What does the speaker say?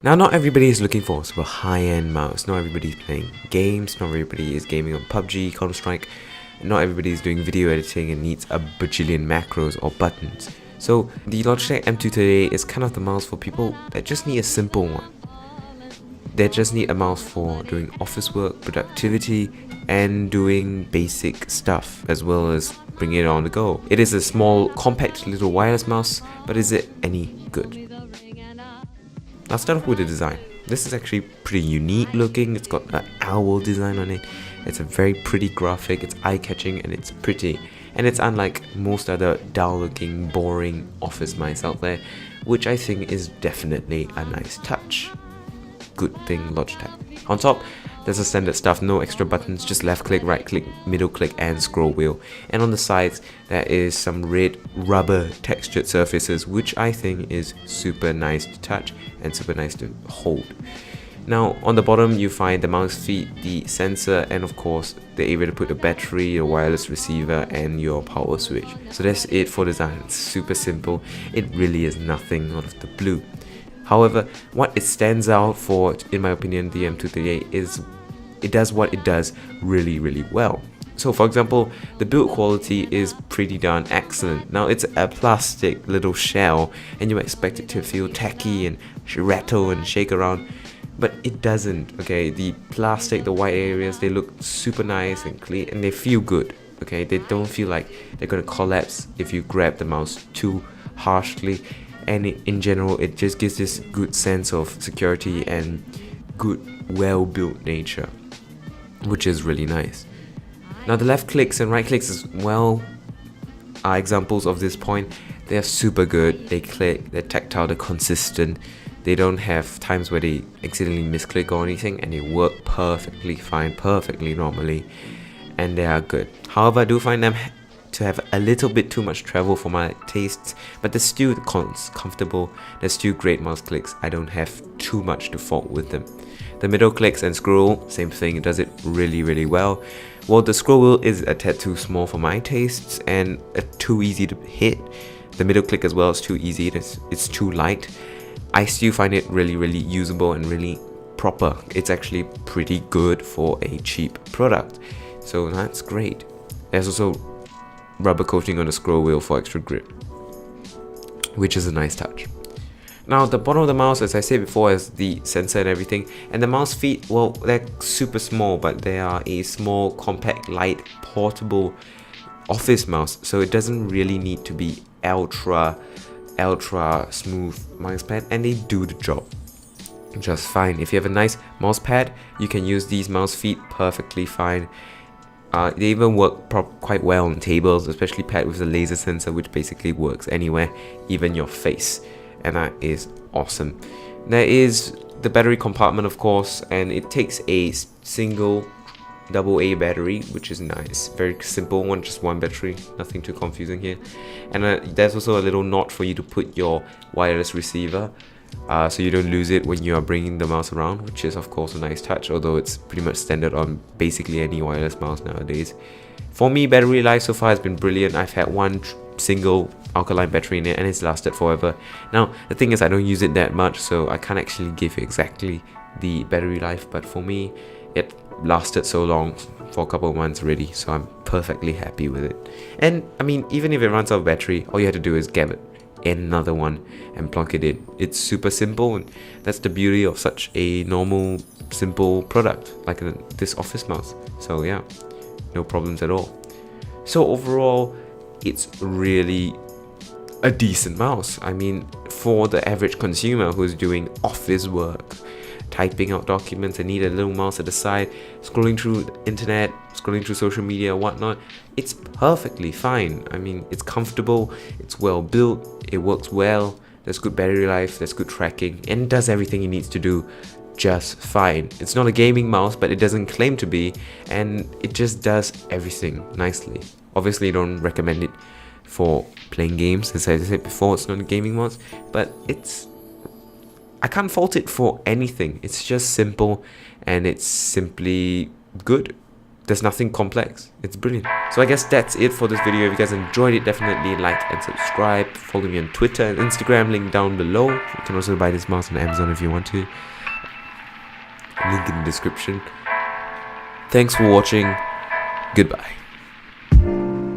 Now, not everybody is looking for a super high-end mouse. Not everybody is playing games. Not everybody is gaming on PUBG, Counter-Strike. Not everybody is doing video editing and needs a bajillion macros or buttons. So the Logitech M238 is kind of the mouse for people that just need a simple one. They just need a mouse for doing office work, productivity, and doing basic stuff, as well as bringing it on the go. It is a small, compact little wireless mouse, but is it any good? I'll start off with the design. This is actually pretty unique looking. It's got an owl design on it. It's a very pretty graphic, it's eye-catching, and it's pretty. And it's unlike most other dull-looking, boring office mice out there, which I think is definitely a nice touch. Good thing, Logitech. On top, there's the standard stuff, no extra buttons, just left click, right click, middle click, and scroll wheel. And on the sides, there is some red rubber textured surfaces, which I think is super nice to touch and super nice to hold. Now, on the bottom, you find the mouse feet, the sensor, and of course, the area to put the battery, your wireless receiver, and your power switch. So that's it for design. It's super simple. It really is nothing out of the blue. However, what it stands out for, in my opinion, the M238 is it does what it does really well. So for example, the build quality is pretty darn excellent. Now it's a plastic little shell and you expect it to feel tacky and rattle and shake around, but it doesn't. Okay, the plastic, the white areas, they look super nice and clean and they feel good. Okay, they don't feel like they're gonna collapse if you grab the mouse too harshly. And in general, it just gives this good sense of security and good, well-built nature, which is really nice. Now the left clicks and right clicks as well are examples of this point. They are super good, they click, they're tactile, they're consistent. They don't have times where they accidentally misclick or anything, and they work perfectly fine, perfectly normally, and they are good. However, I do find them to have a little bit too much travel for my tastes, but they're still comfortable, they're still great mouse clicks. I don't have too much to fault with them. The middle clicks and scroll, same thing, it does it really well. While the scroll wheel is a tad too small for my tastes and too easy to hit, the middle click as well is too easy, it's too light. I still find it really usable and really proper. It's actually pretty good for a cheap product, so that's great. There's also rubber coating on the scroll wheel for extra grip, which is a nice touch. Now the bottom of the mouse, as I said before, has the sensor and everything, and the mouse feet, well, they're super small, but they are a small, compact, light, portable office mouse, so it doesn't really need to be ultra smooth mouse pad, and they do the job just fine. If you have a nice mouse pad, you can use these mouse feet perfectly fine. They even work quite well on tables, especially paired with the laser sensor, which basically works anywhere, even your face, and that is awesome. There is the battery compartment, of course, and it takes a single AA battery, which is nice. Very simple one, just one battery, nothing too confusing here. And there's also a little knot for you to put your wireless receiver, so you don't lose it when you are bringing the mouse around, which is of course a nice touch, although it's pretty much standard on basically any wireless mouse nowadays. For me, battery life so far has been brilliant. I've had one single alkaline battery in it and it's lasted forever. Now the thing is, I don't use it that much, so I can't actually give you exactly the battery life, but for me it lasted so long, for a couple of months already, so I'm perfectly happy with it. And I mean, even if it runs out of battery, all you have to do is get it another one and plug it in. It's super simple, and that's the beauty of such a normal, simple product like this office mouse. So yeah, no problems at all. So overall, it's really a decent mouse. I mean, for the average consumer who's doing office work, typing out documents and need a little mouse at the side, scrolling through the internet, scrolling through social media, whatnot, it's perfectly fine. I mean, it's comfortable, it's well built, it works well, there's good battery life, there's good tracking, and it does everything it needs to do just fine. It's not a gaming mouse, but it doesn't claim to be, and it just does everything nicely. Obviously, I don't recommend it for playing games, as I said before, it's not a gaming mouse, but I can't fault it for anything. It's just simple and it's simply good. there's nothing complex. It's brilliant. So I guess that's it for this video. If you guys enjoyed it, definitely like and subscribe. Follow me on Twitter and Instagram, link down below. You can also buy this mouse on Amazon if you want to. Link in the description. Thanks for watching. Goodbye.